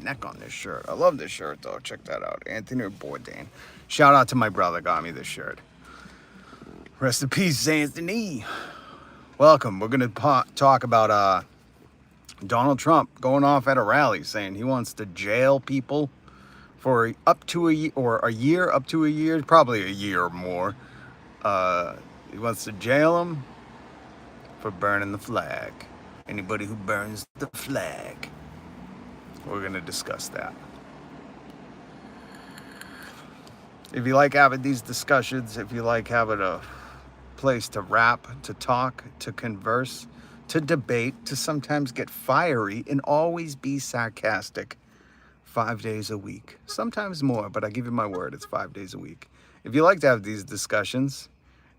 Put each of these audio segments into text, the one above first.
neck on this shirt. I love this shirt though. Check that out. Anthony Bourdain. Shout out to my brother, got me this shirt. Rest in peace, Anthony. Welcome. We're gonna talk about Donald Trump going off at a rally saying he wants to jail people for up to a year, or a year, up to a year, probably a year or more. He wants to jail them for burning the flag. Anybody who burns the flag. We're going to discuss that. If you like having these discussions, if you like having a place to rap, to talk, to converse, to debate, to sometimes get fiery and always be sarcastic, 5 days a week. Sometimes more, but I give you my word, it's 5 days a week. If you like to have these discussions,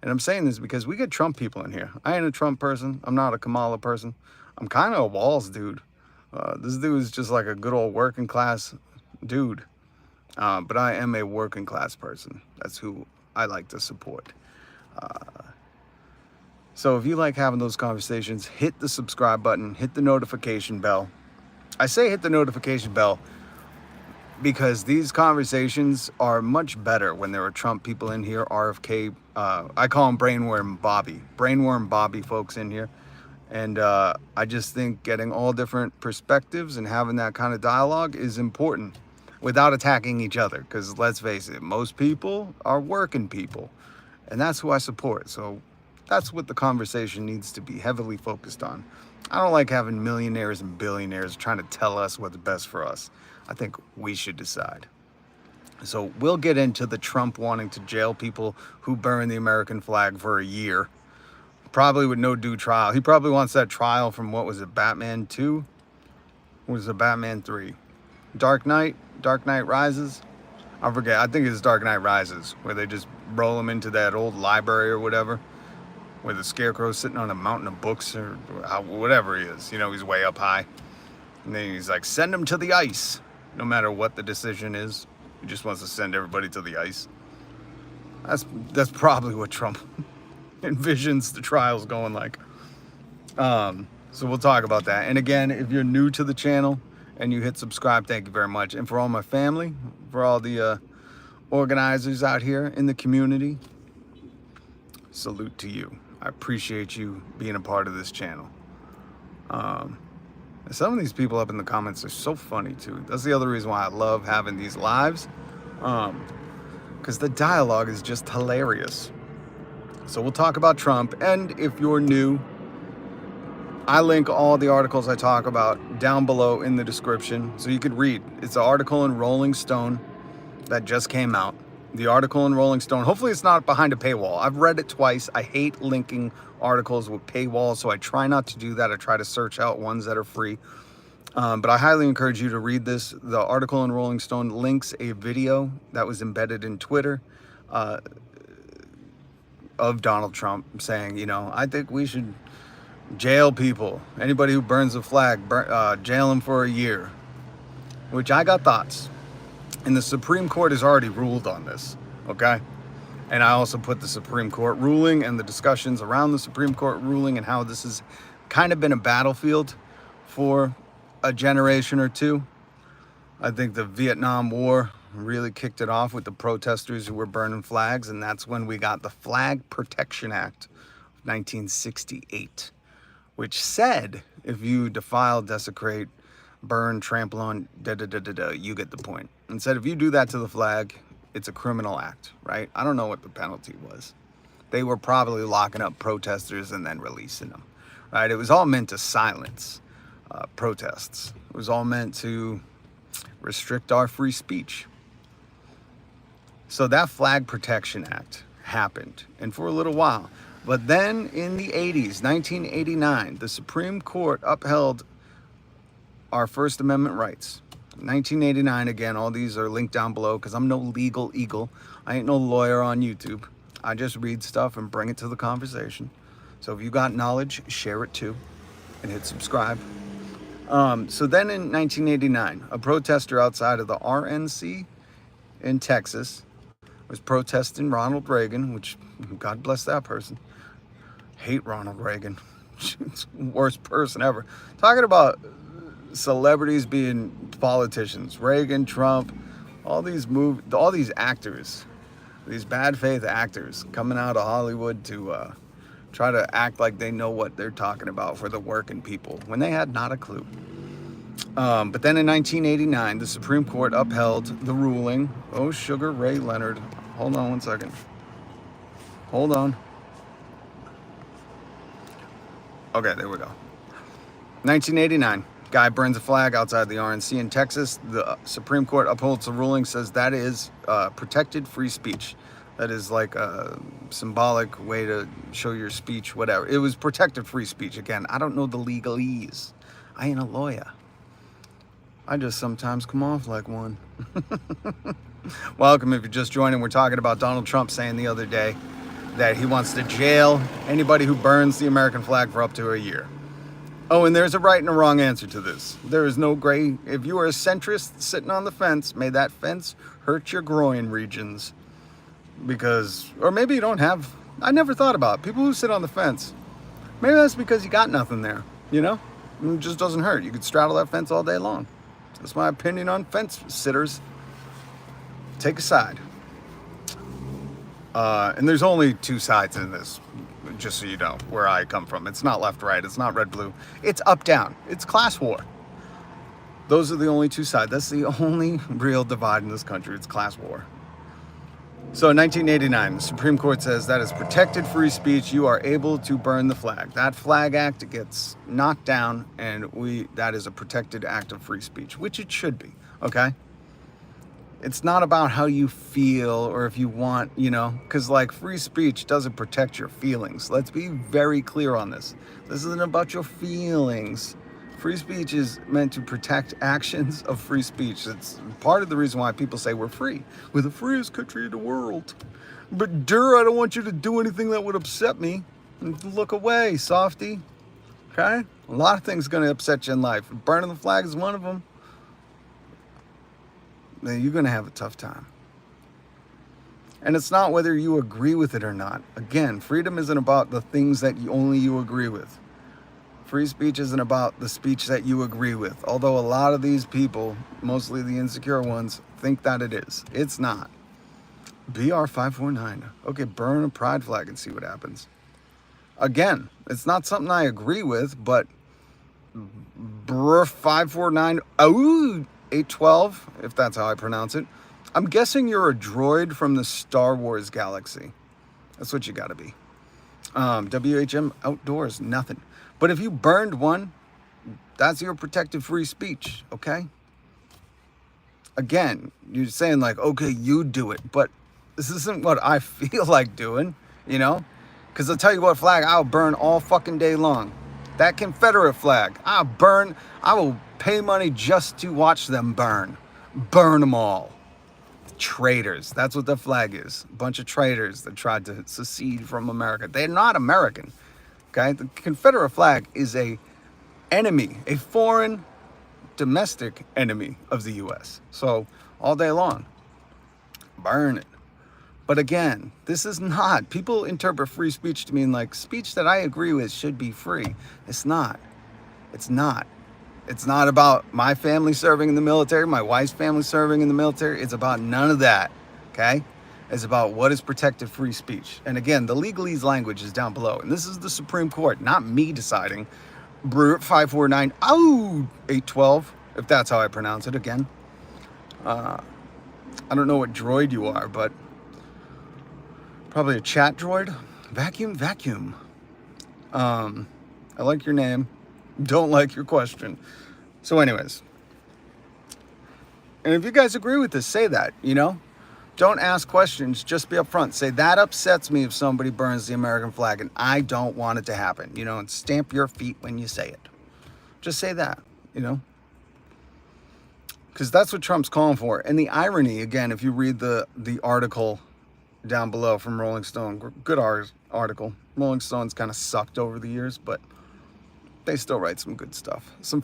and I'm saying this because we get Trump people in here. I ain't a Trump person. I'm not a Kamala person. I'm kind of a Walls dude. This dude is just like a good old working class dude. But I am a working class person. That's who I like to support. So if you like having those conversations, hit the subscribe button, hit the notification bell. I say hit the notification bell because these conversations are much better when there are Trump people in here, RFK, I call them Brainworm Bobby folks in here. And I just think getting all different perspectives and having that kind of dialogue is important without attacking each other. Because let's face it, most people are working people. And that's who I support. So that's what the conversation needs to be heavily focused on. I don't like having millionaires and billionaires trying to tell us what's best for us. I think we should decide. So we'll get into the Trump wanting to jail people who burn the American flag for a year. Probably with no due trial. He probably wants that trial from, what was it, Batman 2? Or was it Batman 3? Dark Knight Rises? I forget. I think it's Dark Knight Rises, where they just roll him into that old library or whatever, where the Scarecrow's sitting on a mountain of books or whatever he is. You know, he's way up high. And then he's like, send him to the ice. No matter what the decision is, he just wants to send everybody to the ice. That's probably what Trump envisions the trials going like. So we'll talk about that. And again, if you're new to the channel and you hit subscribe, thank you very much. And for all my family, for all the organizers out here in the community, salute to you. I appreciate you being a part of this channel. Some of these people up in the comments are so funny too. That's the other reason why I love having these lives, because the dialogue is just hilarious. So we'll talk about Trump, and if you're new, I link all the articles I talk about down below in the description so you could read. It's an article in Rolling Stone that just came out. The article in Rolling Stone, hopefully it's not behind a paywall. I've read it twice. I hate linking articles with paywalls, so I try not to do that. I try to search out ones that are free. But I highly encourage you to read this. The article in Rolling Stone links a video that was embedded in Twitter of Donald Trump saying, you know, I think we should jail people. Anybody who burns a flag, jail them for a year. Which I got thoughts. And the Supreme Court has already ruled on this, okay? And I also put the Supreme Court ruling and the discussions around the Supreme Court ruling and how this has kind of been a battlefield for a generation or two. I think the Vietnam War really kicked it off with the protesters who were burning flags, and that's when we got the Flag Protection Act of 1968, which said if you defile, desecrate, burn, trample on, you get the point. And said if you do that to the flag, it's a criminal act, right? I don't know what the penalty was. They were probably locking up protesters and then releasing them, right? It was all meant to silence protests. It was all meant to restrict our free speech. So that Flag Protection Act happened, and for a little while. But then in the 80s, 1989, the Supreme Court upheld our First Amendment rights. 1989, again, all these are linked down below because I'm no legal eagle. I ain't no lawyer on YouTube. I just read stuff and bring it to the conversation. So if you got knowledge, share it too and hit subscribe. So then in 1989, a protester outside of the RNC in Texas was protesting Ronald Reagan, which, God bless that person. Hate Ronald Reagan. Worst person ever. Talking about celebrities being politicians, Reagan, Trump, all these actors, these bad faith actors coming out of Hollywood to try to act like they know what they're talking about for the working people when they had not a clue. But then in 1989, the Supreme Court upheld the ruling. Oh, Sugar Ray Leonard. Hold on one second. Hold on. Okay, there we go. 1989. Guy burns a flag outside the RNC in Texas. The Supreme Court upholds the ruling, says that is protected free speech. That is like a symbolic way to show your speech, whatever. It was protected free speech. Again, I don't know the legalese. I ain't a lawyer. I just sometimes come off like one. Welcome if you're just joining. We're talking about Donald Trump saying the other day that he wants to jail anybody who burns the American flag for up to a year. Oh, and there's a right and a wrong answer to this. There is no gray. If you are a centrist sitting on the fence, may that fence hurt your groin regions. Because, or maybe you don't have, I never thought about it. People who sit on the fence. Maybe that's because you got nothing there, you know? It just doesn't hurt. You could straddle that fence all day long. That's my opinion on fence sitters. Take a side. And there's only two sides in this, just so you know, where I come from. It's not left-right. It's not red-blue. It's up-down. It's class war. Those are the only two sides. That's the only real divide in this country. It's class war. So in 1989, the Supreme Court says that is protected free speech. You are able to burn the flag. That flag act gets knocked down, and that is a protected act of free speech, which it should be, okay? It's not about how you feel or if you want, you know, because like free speech doesn't protect your feelings. Let's be very clear on this. This isn't about your feelings. Free speech is meant to protect actions of free speech. It's part of the reason why people say we're free. We're the freest country in the world. But I don't want you to do anything that would upset me. Look away, softy. Okay? A lot of things going to upset you in life. Burning the flag is one of them. Then you're going to have a tough time. And it's not whether you agree with it or not. Again, freedom isn't about the things that only you agree with. Free speech isn't about the speech that you agree with. Although a lot of these people, mostly the insecure ones, think that it is. It's not. BR549. Okay, burn a pride flag and see what happens. Again, it's not something I agree with, but BR549, 812, if that's how I pronounce it. I'm guessing you're a droid from the Star Wars galaxy. That's what you gotta be. WHM outdoors, nothing. But if you burned one, that's your protected free speech, okay? Again, you're saying like, okay, you do it, but this isn't what I feel like doing, you know? Because I'll tell you what flag I'll burn all fucking day long. That Confederate flag, I will pay money just to watch them burn. Burn them all. Traitors, that's what the flag is. A bunch of traitors that tried to secede from America. They're not American. Okay, the Confederate flag is a enemy, a foreign, domestic enemy of the U.S. So all day long, burn it. But again, this is not. People interpret free speech to mean like speech that I agree with should be free. It's not. It's not. It's not about my family serving in the military, my wife's family serving in the military. It's about none of that. Okay. Is about what is protected free speech. And again, the legalese language is down below. And this is the Supreme Court, not me deciding. 549, 812, if that's how I pronounce it again. I don't know what droid you are, but probably a chat droid. Vacuum. I like your name. Don't like your question. So anyways. And if you guys agree with this, say that, you know? Don't ask questions, just be upfront. Say, that upsets me if somebody burns the American flag and I don't want it to happen, you know, and stamp your feet when you say it. Just say that, you know, because that's what Trump's calling for. And the irony, again, if you read the article down below from Rolling Stone, good article. Rolling Stone's kind of sucked over the years, but they still write some good stuff. Some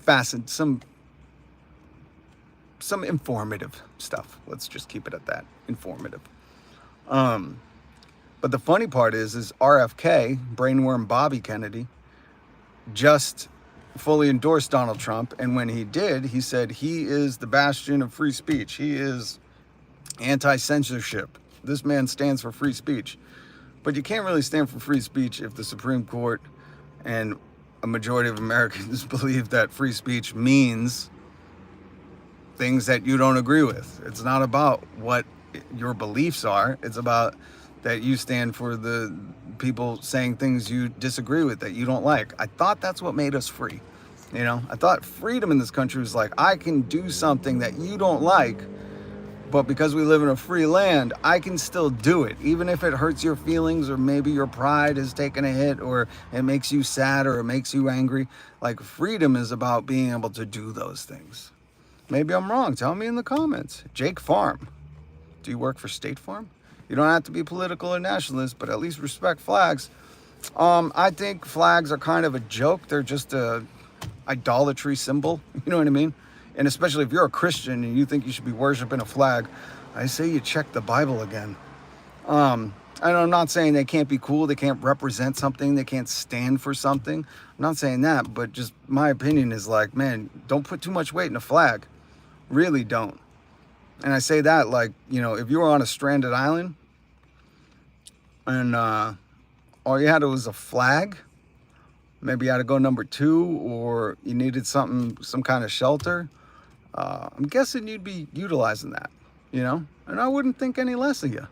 informative stuff. Let's just keep it at that. Informative. But the funny part is RFK, brainworm Bobby Kennedy, just fully endorsed Donald Trump. And when he did, he said he is the bastion of free speech. He is anti-censorship. This man stands for free speech. But you can't really stand for free speech if the Supreme Court and a majority of Americans believe that free speech means things that you don't agree with. It's not about what your beliefs are. It's about that you stand for the people saying things you disagree with, that you don't like. I thought that's what made us free. You know, I thought freedom in this country was like, I can do something that you don't like, but because we live in a free land, I can still do it, even if it hurts your feelings, or maybe your pride is taking a hit, or it makes you sad, or it makes you angry. Like, freedom is about being able to do those things. Maybe I'm wrong. Tell me in the comments. Jake Farm. Do you work for State Farm? You don't have to be political or nationalist, but at least respect flags. I think flags are kind of a joke. They're just a idolatry symbol. You know what I mean? And especially if you're a Christian and you think you should be worshiping a flag, I say you check the Bible again. And I'm not saying they can't be cool, they can't represent something, they can't stand for something. I'm not saying that, but just my opinion is like, man, don't put too much weight in a flag. Really don't. And I say that like, you know, if you were on a stranded island and all you had was a flag, maybe you had to go number 2, or you needed some kind of shelter, I'm guessing you'd be utilizing that, you know? And I wouldn't think any less of you.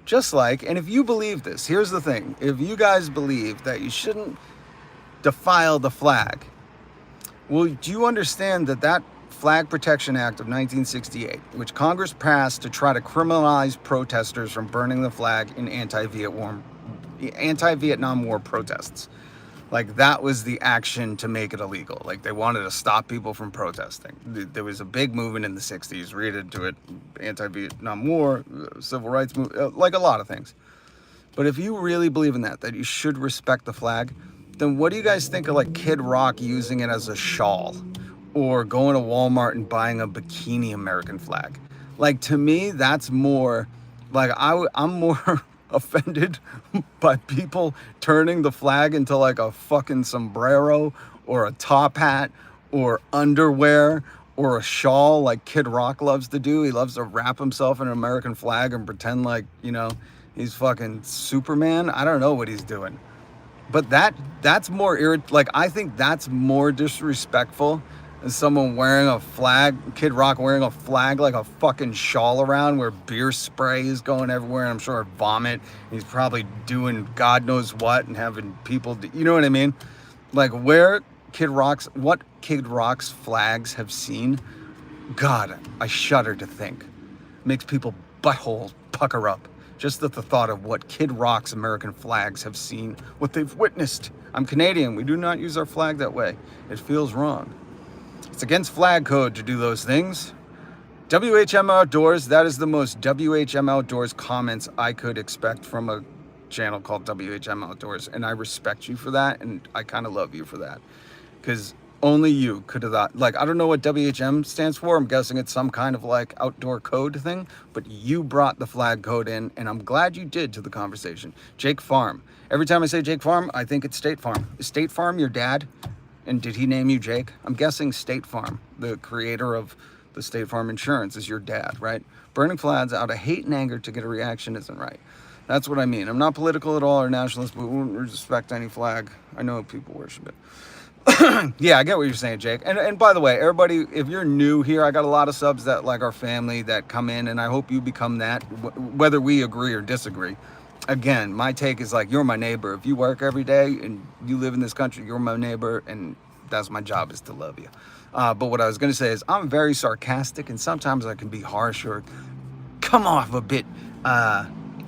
Just like, and if you believe this, here's the thing. If you guys believe that you shouldn't defile the flag, well, do you understand that that Flag Protection Act of 1968, which Congress passed to try to criminalize protesters from burning the flag in anti-Vietnam War protests, like that was the action to make it illegal. Like they wanted to stop people from protesting. There was a big movement in the 60s, read into it, anti-Vietnam War, civil rights movement, like a lot of things. But if you really believe in that you should respect the flag, then what do you guys think of like Kid Rock using it as a shawl, or going to Walmart and buying a bikini American flag? Like, to me, that's more like I'm more offended by people turning the flag into like a fucking sombrero or a top hat or underwear or a shawl like Kid Rock loves to do. He loves to wrap himself in an American flag and pretend like, you know, he's fucking Superman. I don't know what he's doing. But that's more like, I think that's more disrespectful than someone wearing a flag, Kid Rock wearing a flag like a fucking shawl around, where beer spray is going everywhere, and I'm sure vomit. He's probably doing God knows what and having people you know what I mean? Like, what Kid Rock's flags have seen, God, I shudder to think. Makes people buttholes pucker up. Just at the thought of what Kid Rock's American flags have seen, what they've witnessed. I'm Canadian. We do not use our flag that way. It feels wrong. It's against flag code to do those things. WHM Outdoors, that is the most WHM Outdoors comments I could expect from a channel called WHM Outdoors. And I respect you for that, and I kind of love you for that. Because only you could have thought, like, I don't know what WHM stands for. I'm guessing it's some kind of like outdoor code thing, but you brought the flag code in, and I'm glad you did to the conversation. Jake Farm. Every time I say Jake Farm, I think it's State Farm. Is State Farm your dad? And did he name you Jake? I'm guessing State Farm, the creator of the State Farm insurance, is your dad, right? Burning flags out of hate and anger to get a reaction isn't right. That's what I mean. I'm not political at all or nationalist, but we wouldn't respect any flag. I know people worship it. Yeah, I get what you're saying, Jake. And by the way, everybody, if you're new here, I got a lot of subs that like our family that come in, and I hope you become that, whether we agree or disagree. Again, my take is like, you're my neighbor. If you work every day and you live in this country, you're my neighbor, and that's my job, is to love you. But what I was going to say is I'm very sarcastic, and sometimes I can be harsh or come off a bit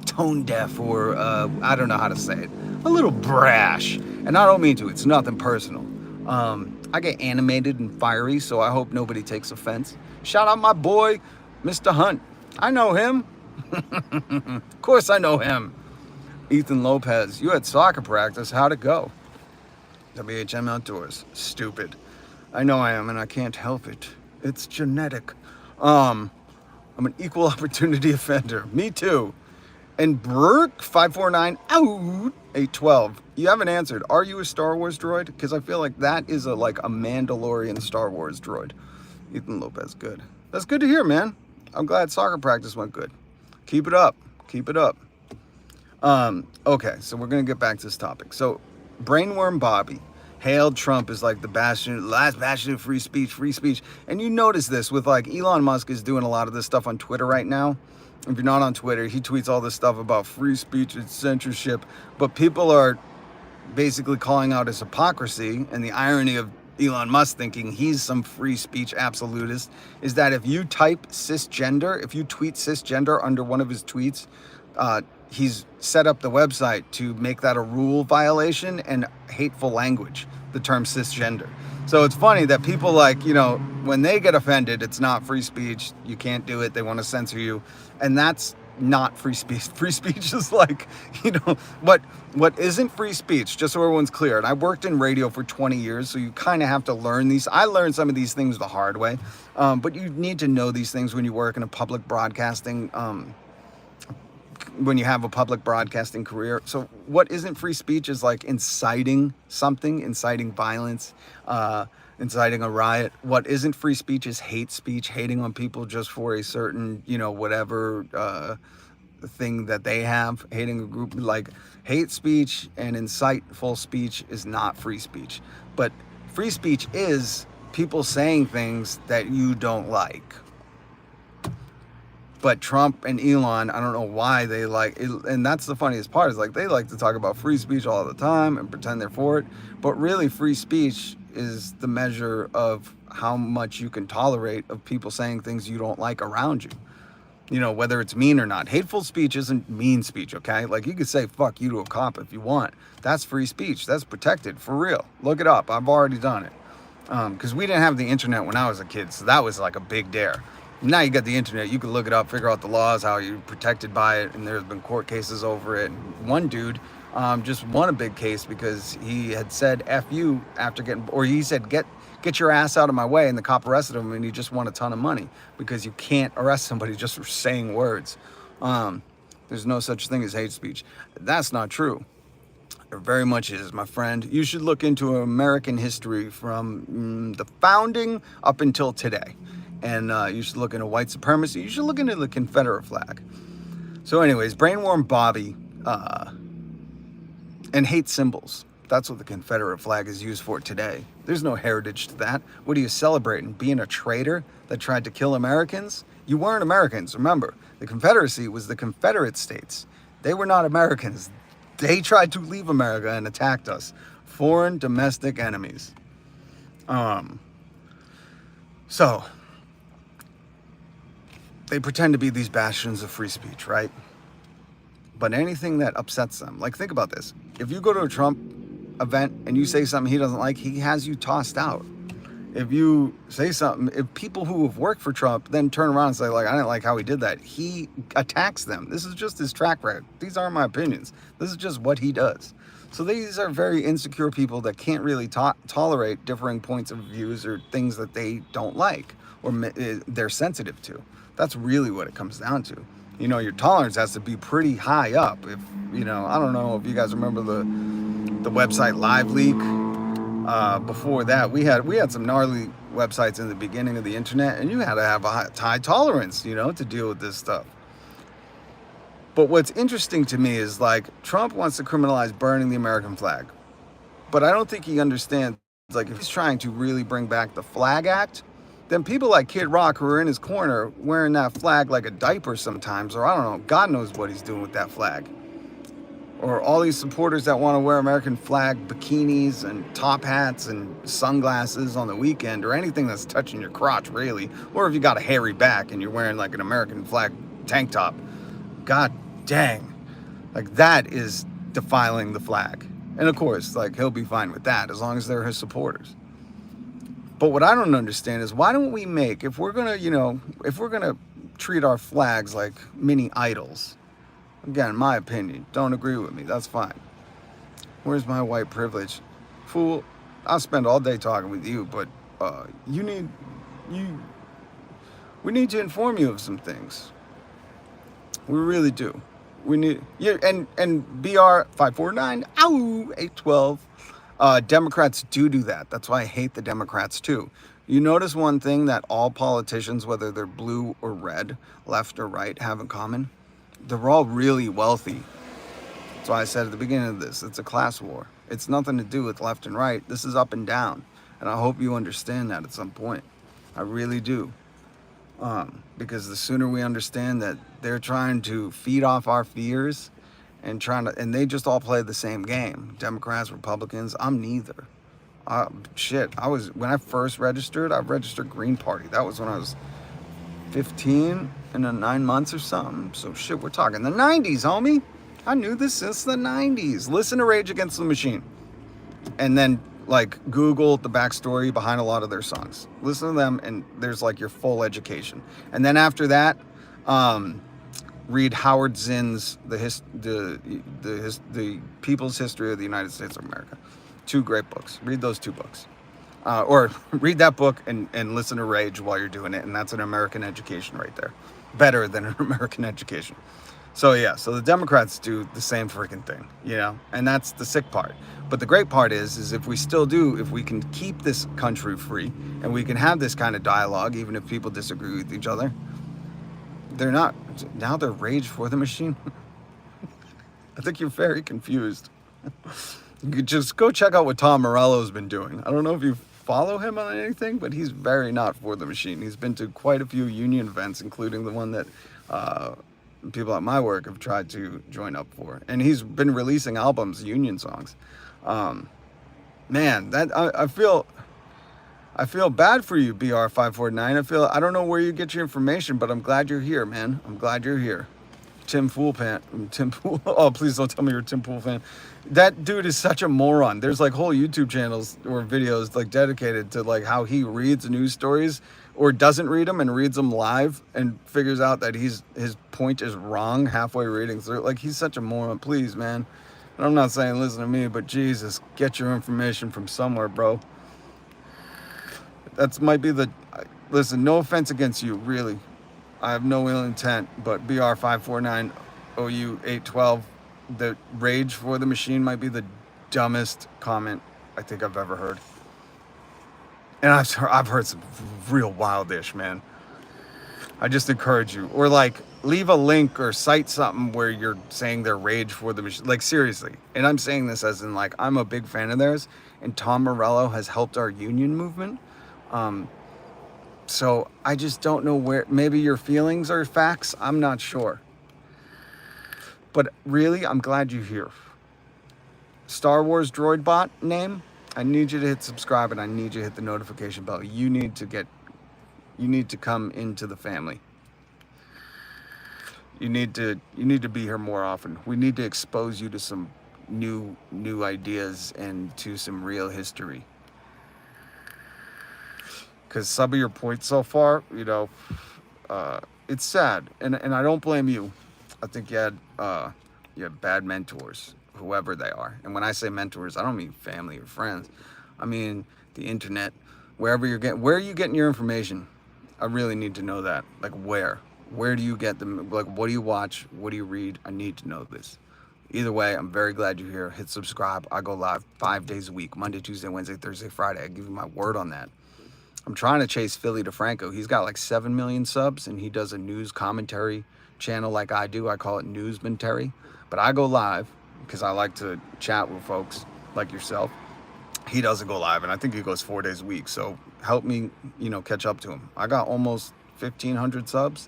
tone deaf, or I don't know how to say it, a little brash. And I don't mean to. It's nothing personal. I get animated and fiery, so I hope nobody takes offense. Shout out my boy, Mr. Hunt. I know him. Of course I know him. Ethan Lopez, you had soccer practice. How'd it go? WHM Outdoors. Stupid. I know I am, and I can't help it. It's genetic. I'm an equal opportunity offender. Me too. And Burke 549 out 812. You haven't answered. Are you a Star Wars droid? Because I feel like that is like a Mandalorian Star Wars droid. Ethan Lopez, good. That's good to hear, man. I'm glad soccer practice went good. Keep it up. Keep it up. Okay, so we're gonna get back to this topic. So, Brainworm Bobby hailed Trump as like the last bastion of free speech. And you notice this with like Elon Musk is doing a lot of this stuff on Twitter right now. If you're not on Twitter, he tweets all this stuff about free speech and censorship, but people are basically calling out his hypocrisy. And the irony of Elon Musk thinking he's some free speech absolutist is that if you type cisgender, if you tweet cisgender under one of his tweets, he's set up the website to make that a rule violation and hateful language, the term cisgender. So it's funny that people like, when they get offended, it's not free speech. You can't do it. They want to censor you. And that's not free speech. Free speech is like, what isn't free speech, just so everyone's clear. And I worked in radio for 20 years, so you kind of have to learn these. I learned some of these things the hard way, but you need to know these things when you work in a public broadcasting when you have a public broadcasting career. So what isn't free speech is like inciting something, inciting violence, inciting a riot. What isn't free speech is hate speech, hating on people just for a certain, whatever thing that they have, hating a group. Like hate speech and insightful speech is not free speech. But free speech is people saying things that you don't like. But Trump and Elon, I don't know why they like it, and that's the funniest part, is like they like to talk about free speech all the time and pretend they're for it. But really, free speech is the measure of how much you can tolerate of people saying things you don't like around you. Whether it's mean or not. Hateful speech isn't mean speech, okay? Like you could say fuck you to a cop if you want. That's free speech. That's protected, for real. Look it up. I've already done it. Because we didn't have the internet when I was a kid, so that was like a big dare. Now you got the internet, you can look it up, figure out the laws, how you're protected by it, and there's been court cases over it. And one dude just won a big case because he had said F you after he said get your ass out of my way, and the cop arrested him, and he just won a ton of money because you can't arrest somebody just for saying words. There's no such thing as hate speech. That's not true. There very much is, my friend. You should look into American history from the founding up until today. And you should look into white supremacy. You should look into the Confederate flag. So anyways, Brainworm Bobby and hate symbols. That's what the Confederate flag is used for today. There's no heritage to that. What are you celebrating? Being a traitor that tried to kill Americans? You weren't Americans, remember. The Confederacy was the Confederate States. They were not Americans. They tried to leave America and attacked us. Foreign domestic enemies. So they pretend to be these bastions of free speech, right? But anything that upsets them, like think about this. If you go to a Trump event and you say something he doesn't like, he has you tossed out. If you say something, if people who have worked for Trump then turn around and say, like, I didn't like how he did that, he attacks them. This is just his track record. These aren't my opinions. This is just what he does. So these are very insecure people that can't really tolerate differing points of views or things that they don't like or they're sensitive to. That's really what it comes down to. Your tolerance has to be pretty high up. If, I don't know if you guys remember the website Live Leak. Before that, we had some gnarly websites in the beginning of the internet, and you had to have a high tolerance, to deal with this stuff. But what's interesting to me is like Trump wants to criminalize burning the American flag. But I don't think he understands, like, if he's trying to really bring back the Flag Act, then people like Kid Rock who are in his corner wearing that flag like a diaper sometimes, or I don't know, God knows what he's doing with that flag. Or all these supporters that want to wear American flag bikinis and top hats and sunglasses on the weekend, or anything that's touching your crotch, really. Or if you got a hairy back and you're wearing like an American flag tank top. God dang. Like that is defiling the flag. And of course, like he'll be fine with that as long as they're his supporters. But what I don't understand is why don't we make, if we're gonna treat our flags like mini idols, again, my opinion, don't agree with me, that's fine. Where's my white privilege? Fool, I'll spend all day talking with you, but we need to inform you of some things. We really do. We need yeah, and BR 549, ow, 812. Democrats do that. That's why I hate the Democrats too. You notice one thing that all politicians, whether they're blue or red, left or right, have in common? They're all really wealthy. That's why I said at the beginning of this, it's a class war. It's nothing to do with left and right. This is up and down. And I hope you understand that at some point. I really do. Because the sooner we understand that they're trying to feed off our fears and they just all play the same game. Democrats, Republicans, I'm neither. When I first registered, I registered Green Party. That was when I was 15 and 9 months or something. So shit, we're talking the 90s, homie. I knew this since the 90s. Listen to Rage Against the Machine. And then like Google the backstory behind a lot of their songs. Listen to them and there's like your full education. And then after that, read Howard Zinn's the People's History of the United States of America. 2 great books. Read those 2 books. Or read that book and listen to Rage while you're doing it. And that's an American education right there. Better than an American education. So yeah, so the Democrats do the same freaking thing, you know, and that's the sick part. But the great part is if we can keep this country free and we can have this kind of dialogue, even if people disagree with each other, they're Rage for the Machine. I think you're very confused. You could just go check out what Tom Morello's been doing. I don't know if you follow him on anything, but he's very not for the machine. He's been to quite a few union events, including the one that people at my work have tried to join up for. And he's been releasing albums, union songs. Man, that I feel bad for you, BR549. I don't know where you get your information, but I'm glad you're here, man. I'm glad you're here. Tim Pool. Oh, please don't tell me you're a Tim Pool fan. That dude is such a moron. There's like whole YouTube channels or videos like dedicated to like how he reads news stories or doesn't read them and reads them live and figures out that his point is wrong halfway reading through. Like, he's such a moron. Please, man. And I'm not saying listen to me, but Jesus, get your information from somewhere, bro. Listen, no offense against you, really. I have no ill intent, but BR549 OU812, the Rage for the Machine might be the dumbest comment I think I've ever heard. And I've heard some real wild-ish, man. I just encourage you. Or like, leave a link or cite something where you're saying they're Rage for the Machine. Like, seriously. And I'm saying this as in like, I'm a big fan of theirs. And Tom Morello has helped our union movement. So I just don't know where, maybe your feelings are facts. I'm not sure. But really, I'm glad you're here. Star Wars droid bot name, I need you to hit subscribe and I need you to hit the notification bell. You need to come into the family. You need to be here more often. We need to expose you to some new ideas and to some real history. Because some of your points so far, it's sad, and I don't blame you. I think you had bad mentors, whoever they are. And when I say mentors, I don't mean family or friends. I mean the internet, where are you getting your information? I really need to know that. Like, where do you get them? Like, what do you watch? What do you read? I need to know this. Either way, I'm very glad you're here. Hit subscribe. I go live 5 days a week, Monday, Tuesday, Wednesday, Thursday, Friday. I give you my word on that. I'm trying to chase Philly DeFranco. He's got like 7 million subs and he does a news commentary channel like I do. I call it Newsmentary. But I go live because I like to chat with folks like yourself. He doesn't go live and I think he goes 4 days a week. So help me, catch up to him. I got almost 1,500 subs.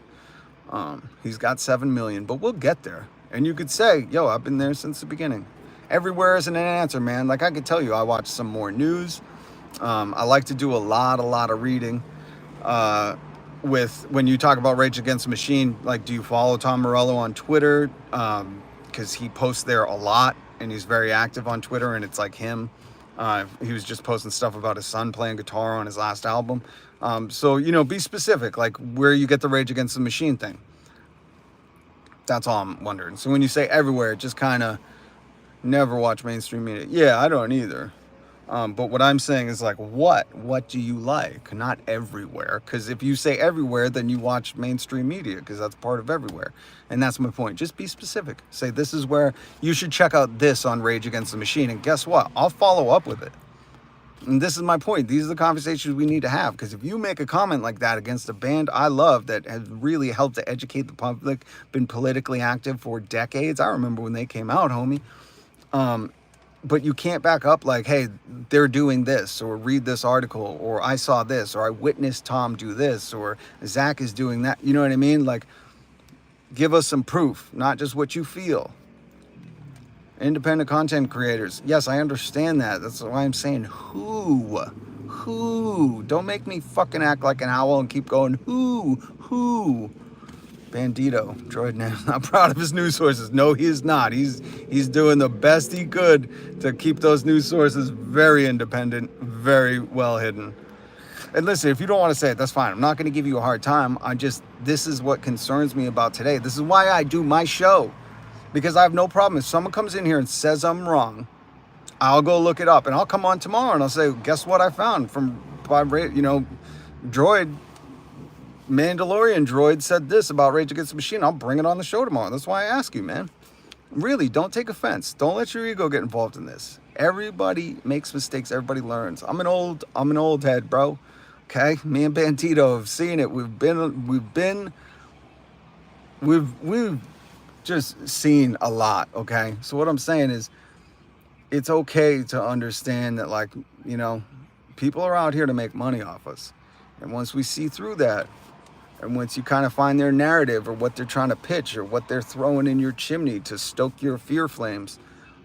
He's got 7 million, but we'll get there. And you could say, yo, I've been there since the beginning. Everywhere isn't an answer, man. Like, I could tell you, I watch some more news. I like to do a lot of reading. When you talk about Rage Against the Machine, like, do you follow Tom Morello on Twitter? Because he posts there a lot and he's very active on Twitter, and it's like him. He was just posting stuff about his son playing guitar on his last album. So, be specific, like where you get the Rage Against the Machine thing. That's all I'm wondering. So when you say everywhere, just kind of never watch mainstream media. Yeah, I don't either. But what I'm saying is like, what do you like? Not everywhere. Because if you say everywhere, then you watch mainstream media, because that's part of everywhere. And that's my point. Just be specific. Say, this is where you should check out this on Rage Against the Machine. And guess what? I'll follow up with it. And this is my point. These are the conversations we need to have. Because if you make a comment like that against a band I love that has really helped to educate the public, been politically active for decades. I remember when they came out, homie. But you can't back up like, hey, they're doing this, or read this article, or I saw this, or I witnessed Tom do this, or Zach is doing that. You know what I mean? Like, give us some proof, not just what you feel. Independent content creators. Yes, I understand that. That's why I'm saying who. Don't make me fucking act like an owl and keep going who. Bandito, Droid now, not proud of his news sources. No, he is not. He's doing the best he could to keep those news sources very independent, very well hidden. And listen, if you don't want to say it, that's fine. I'm not going to give you a hard time. This is what concerns me about today. This is why I do my show. Because I have no problem. If someone comes in here and says I'm wrong, I'll go look it up. And I'll come on tomorrow and I'll say, guess what I found from, Droid. Mandalorian Droid said this about Rage Against the Machine. I'll bring it on the show tomorrow. That's why I ask you, man. Really, don't take offense. Don't let your ego get involved in this. Everybody makes mistakes. Everybody learns. I'm an old head, bro. Okay, me and Bandito have seen it. We've just seen a lot. Okay, so what I'm saying is, it's okay to understand that, like, people are out here to make money off us, and once we see through that. And once you kind of find their narrative or what they're trying to pitch or what they're throwing in your chimney to stoke your fear flames,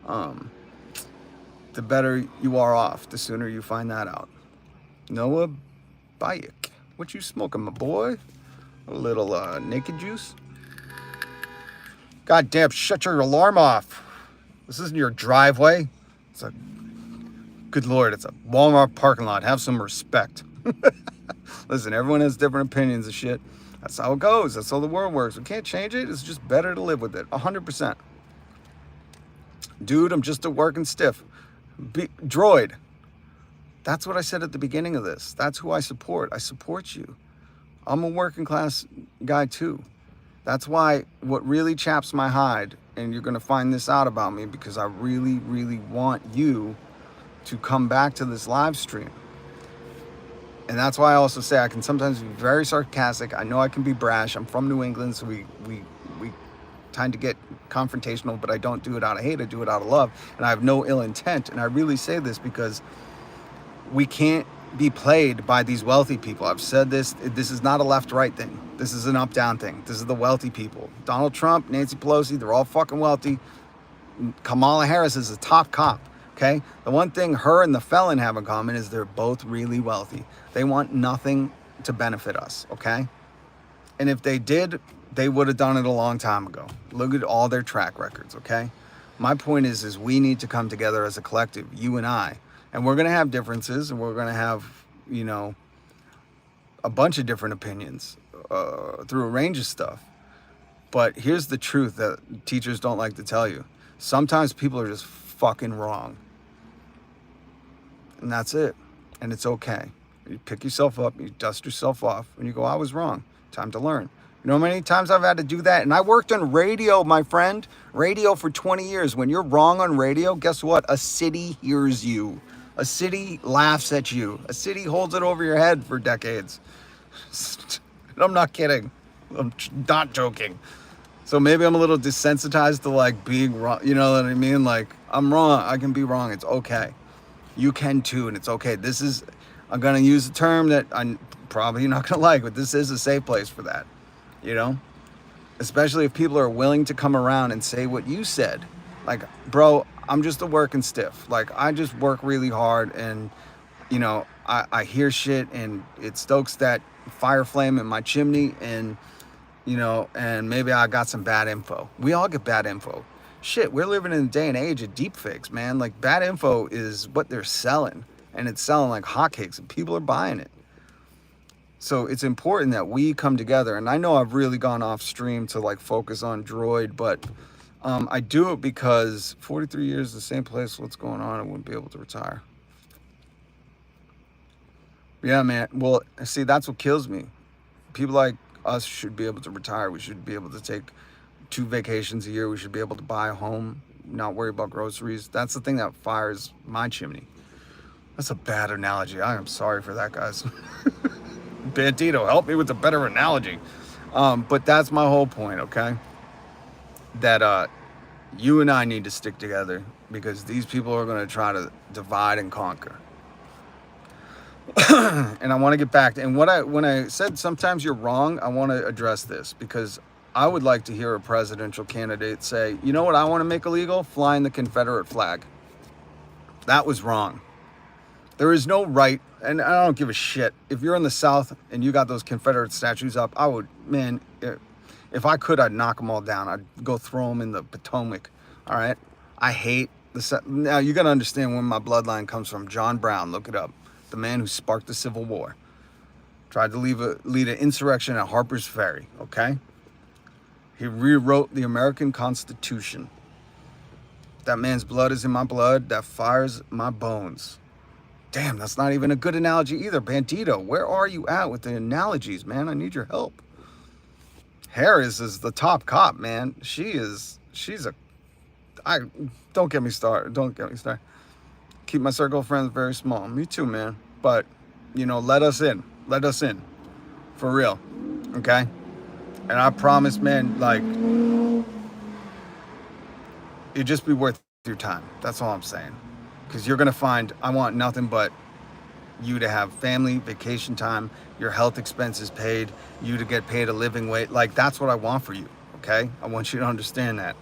the better you are off, the sooner you find that out. Noah Bayek, what you smoking, my boy? A little naked juice? God damn, shut your alarm off. This isn't your driveway. It's a, good Lord, it's a Walmart parking lot. Have some respect. Listen, everyone has different opinions of shit. That's how it goes. That's how the world works. We can't change it. It's just better to live with it. 100%. Dude, I'm just a working stiff. Droid. That's what I said at the beginning of this. That's who I support. I support you. I'm a working class guy too. That's why what really chaps my hide, and you're going to find this out about me because I really, really want you to come back to this live stream. And that's why I also say I can sometimes be very sarcastic. I know I can be brash. I'm from New England, so we tend to get confrontational, but I don't do it out of hate. I do it out of love. And I have no ill intent. And I really say this because we can't be played by these wealthy people. I've said this. This is not a left-right thing. This is an up-down thing. This is the wealthy people. Donald Trump, Nancy Pelosi, they're all fucking wealthy. Kamala Harris is a top cop. Okay? The one thing her and the felon have in common is they're both really wealthy. They want nothing to benefit us, okay? And if they did, they would have done it a long time ago. Look at all their track records, okay? My point is we need to come together as a collective, you and I. And we're going to have differences, and we're going to have, a bunch of different opinions through a range of stuff. But here's the truth that teachers don't like to tell you. Sometimes people are just fucking wrong. And that's it. And it's okay. You pick yourself up, you dust yourself off, and you go, I was wrong. Time to learn. You know how many times I've had to do that? And I worked on radio, my friend. Radio for 20 years. When you're wrong on radio, guess what? A city hears you. A city laughs at you. A city holds it over your head for decades. I'm not kidding. I'm not joking. So maybe I'm a little desensitized to like being wrong. You know what I mean? Like, I'm wrong. I can be wrong. It's okay. You can too, and it's okay. I'm going to use a term that I'm probably not going to like, but this is a safe place for that, especially if people are willing to come around and say what you said. Like, bro, I'm just a working stiff. Like, I just work really hard, and, I hear shit, and it stokes that fire flame in my chimney, and, and maybe I got some bad info. We all get bad info. Shit, we're living in a day and age of deep fakes, man. Like, bad info is what they're selling, and it's selling like hotcakes, and people are buying it. So it's important that we come together. And I know I've really gone off stream to like focus on Droid, but I do it because 43 years, the same place, what's going on, I wouldn't be able to retire. Yeah, man. Well, see, that's what kills me. People like us should be able to retire. We should be able to take 2 vacations a year. We should be able to buy a home, not worry about groceries. That's the thing that fires my chimney. That's a bad analogy. I am sorry for that, guys. Bandito, help me with a better analogy. But that's my whole point, okay? That you and I need to stick together because these people are going to try to divide and conquer. And I want to get back to, and when I said sometimes you're wrong, I want to address this because I would like to hear a presidential candidate say, you know what I want to make illegal? Flying the Confederate flag. That was wrong. There is no right, and I don't give a shit. If you're in the South and you got those Confederate statues up, I would, man, if I could, I'd knock them all down. I'd go throw them in the Potomac, all right? I hate now you got to understand where my bloodline comes from. John Brown, look it up. The man who sparked the Civil War. Tried to lead an insurrection at Harper's Ferry, okay? He rewrote the American Constitution. That man's blood is in my blood. That fires my bones. Damn, that's not even a good analogy either. Bandito, where are you at with the analogies, man? I need your help. Harris is the top cop, man. She's a, don't get me started. Don't get me started. Keep my circle of friends very small. Me too, man. But, let us in. Let us in. For real. Okay? And I promise, man, like, it'd just be worth your time. That's all I'm saying. Because you're going to find, I want nothing but you to have family, vacation time, your health expenses paid, you to get paid a living wage. Like, that's what I want for you, okay? I want you to understand that.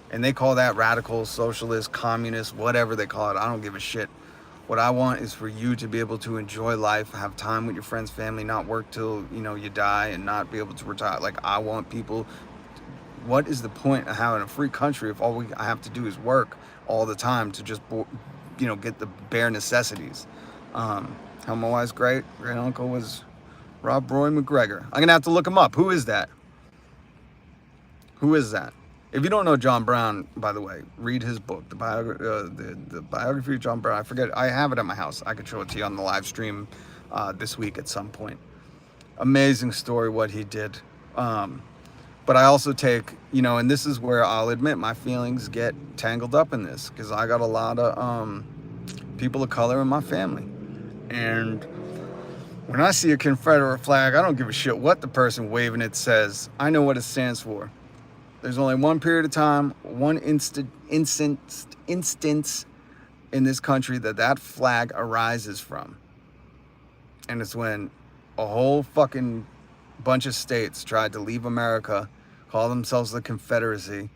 And they call that radical, socialist, communist, whatever they call it. I don't give a shit. What I want is for you to be able to enjoy life, have time with your friends, family, not work till, you die and not be able to retire. Like, I want people, what is the point of having a free country if all I have to do is work all the time to just, get the bare necessities? How my wife's great uncle was Rob Roy McGregor. I'm gonna have to look him up. Who is that? Who is that? If you don't know John Brown, by the way, read his book, the biography of John Brown. I forget. I have it at my house. I could show it to you on the live stream this week at some point. Amazing story what he did. But I also take, and this is where I'll admit my feelings get tangled up in this because I got a lot of people of color in my family. And when I see a Confederate flag, I don't give a shit what the person waving it says. I know what it stands for. There's only one period of time, one instance in this country that flag arises from. And it's when a whole fucking bunch of states tried to leave America, call themselves the Confederacy,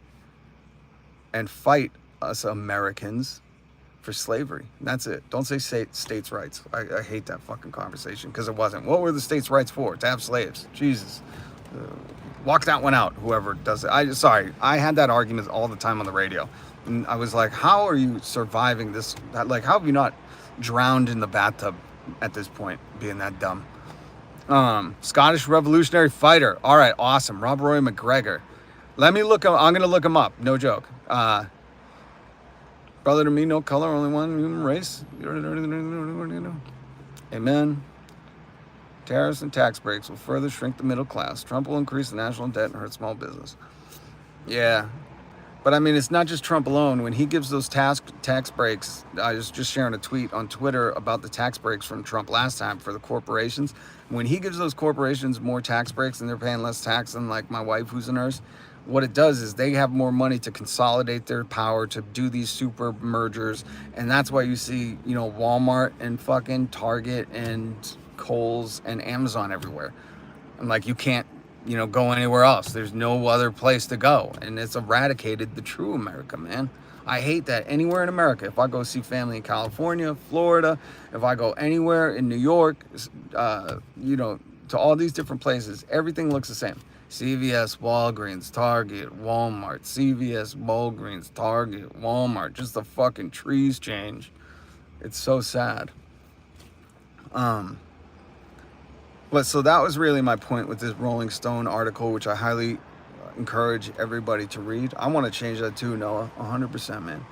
and fight us Americans for slavery. And that's it. Don't say states' rights. I hate that fucking conversation because it wasn't. What were the states' rights for? To have slaves. Jesus. Walk that one out, whoever does it. I had that argument all the time on the radio. And I was like, how are you surviving this? Like, how have you not drowned in the bathtub at this point, being that dumb? Scottish revolutionary fighter. All right, awesome. Rob Roy McGregor. Let me look him. I'm going to look him up. No joke. Brother to me, no color, only one human race. Amen. Tariffs and tax breaks will further shrink the middle class. Trump will increase the national debt and hurt small business. Yeah. But I mean, it's not just Trump alone. When he gives those tax breaks, I was just sharing a tweet on Twitter about the tax breaks from Trump last time for the corporations. When he gives those corporations more tax breaks and they're paying less tax than like my wife who's a nurse, what it does is they have more money to consolidate their power to do these super mergers. And that's why you see, Walmart and fucking Target and Kohl's and Amazon everywhere. And like, you can't, go anywhere else. There's no other place to go. And it's eradicated the true America, man. I hate that anywhere in America. If I go see family in California, Florida, if I go anywhere in New York, to all these different places, everything looks the same. CVS, Walgreens, Target, Walmart, CVS, Walgreens, Target, Walmart. Just the fucking trees change. It's so sad. But so that was really my point with this Rolling Stone article, which I highly encourage everybody to read. I want to change that too, Noah, 100%, man.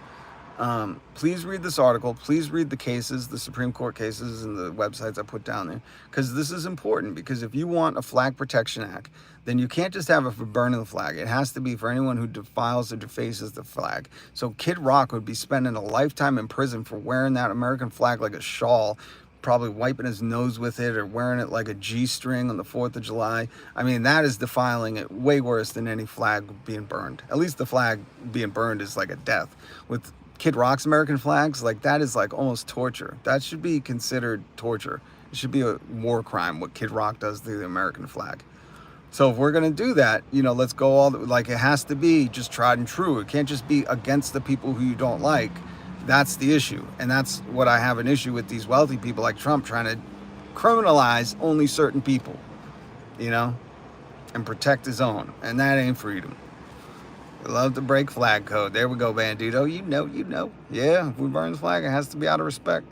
Please read this article. Please read the cases, the Supreme Court cases, and the websites I put down there, because this is important. Because if you want a Flag Protection Act, then you can't just have it for burning the flag. It has to be for anyone who defiles or defaces the flag. So Kid Rock would be spending a lifetime in prison for wearing that American flag like a shawl, probably wiping his nose with it or wearing it like a G-string on the 4th of July. I mean, that is defiling it way worse than any flag being burned. At least the flag being burned is like a death. With Kid Rock's American flags, like that is like almost torture. That should be considered torture. It should be a war crime what Kid Rock does to the American flag. So if we're gonna do that, you know, let's go all like it has to be just tried and true. It can't just be against the people who you don't like. That's the issue, and that's what I have an issue with these wealthy people like Trump trying to criminalize only certain people, you know, and protect his own, and that ain't freedom. I love to break flag code. There we go, Bandito. You know. Yeah, if we burn the flag, it has to be out of respect.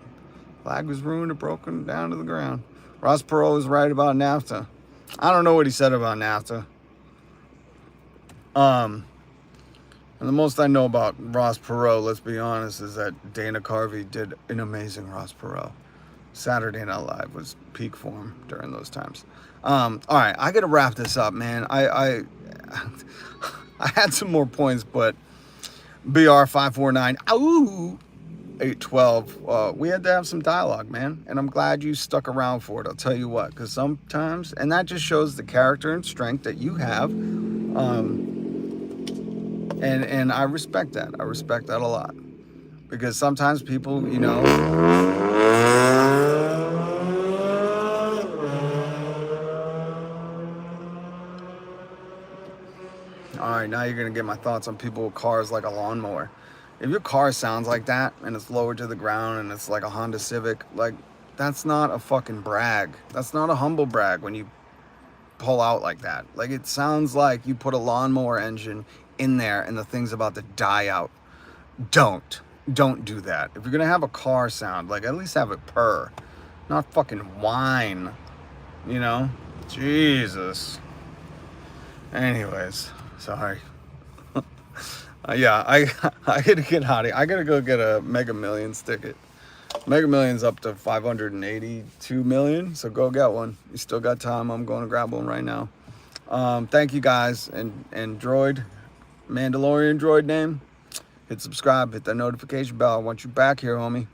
Flag was ruined and broken down to the ground. Ross Perot was right about NAFTA. I don't know what he said about NAFTA. And the most I know about Ross Perot, let's be honest, is that Dana Carvey did an amazing Ross Perot. Saturday Night Live was peak form during those times. All right, I gotta wrap this up, man. I had some more points, but BR 549, 812. We had to have some dialogue, man, and I'm glad you stuck around for it. I'll tell you what, because sometimes, and that just shows the character and strength that you have. And I respect that. I respect that a lot. Because sometimes people, you know... Alright, now you're going to get my thoughts on people with cars like a lawnmower. If your car sounds like that, and it's lowered to the ground, and it's like a Honda Civic, like, that's not a fucking brag. That's not a humble brag when you pull out like that. Like, it sounds like you put a lawnmower engine in there and the thing's about to die out. Don't do that. If you're gonna have a car sound, like, at least have it purr, not fucking whine, you know? Jesus. Anyways, sorry. Yeah, I gotta get out of here. I gotta go get a Mega Millions ticket. Mega Millions up to 582 million, so go get one. You still got time. I'm going to grab one right now. Thank you guys, and Droid, Mandalorian Droid name. Hit subscribe, hit that notification bell. I want you back here, homie.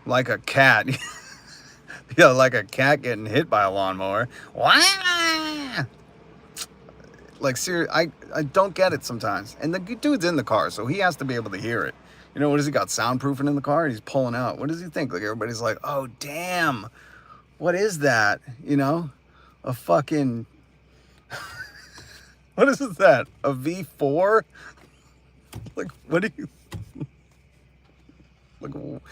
Like a cat. Yeah, like a cat getting hit by a lawnmower. Wah! Like, seriously, I don't get it sometimes. And the dude's in the car, so he has to be able to hear it. You know, what has he got, soundproofing in the car? He's pulling out. What does he think? Like, everybody's like, oh, damn. What is that? You know? A fucking... What is that? A V4? Like, what do you... Like, what?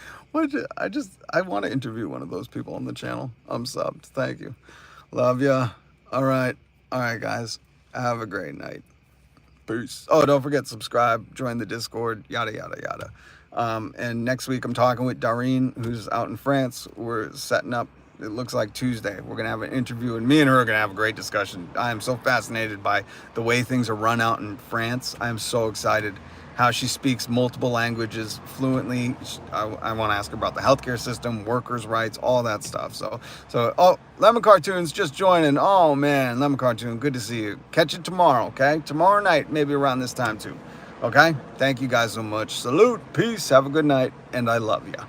I want to interview one of those people on the channel. I'm subbed. Thank you. Love ya. All right, guys. Have a great night. Peace. Oh, don't forget, subscribe, join the Discord, yada, yada, yada. And next week, I'm talking with Darine, who's out in France. We're setting up, it looks like Tuesday. We're going to have an interview, and me and her are going to have a great discussion. I am so fascinated by the way things are run out in France. I am so excited how she speaks multiple languages fluently. I want to ask her about the healthcare system, workers' rights, all that stuff. So, oh, Lemon Cartoon's just joining. Oh, man, Lemon Cartoon, good to see you. Catch it tomorrow, okay? Tomorrow night, maybe around this time, too. Okay? Thank you guys so much. Salute, peace, have a good night, and I love ya.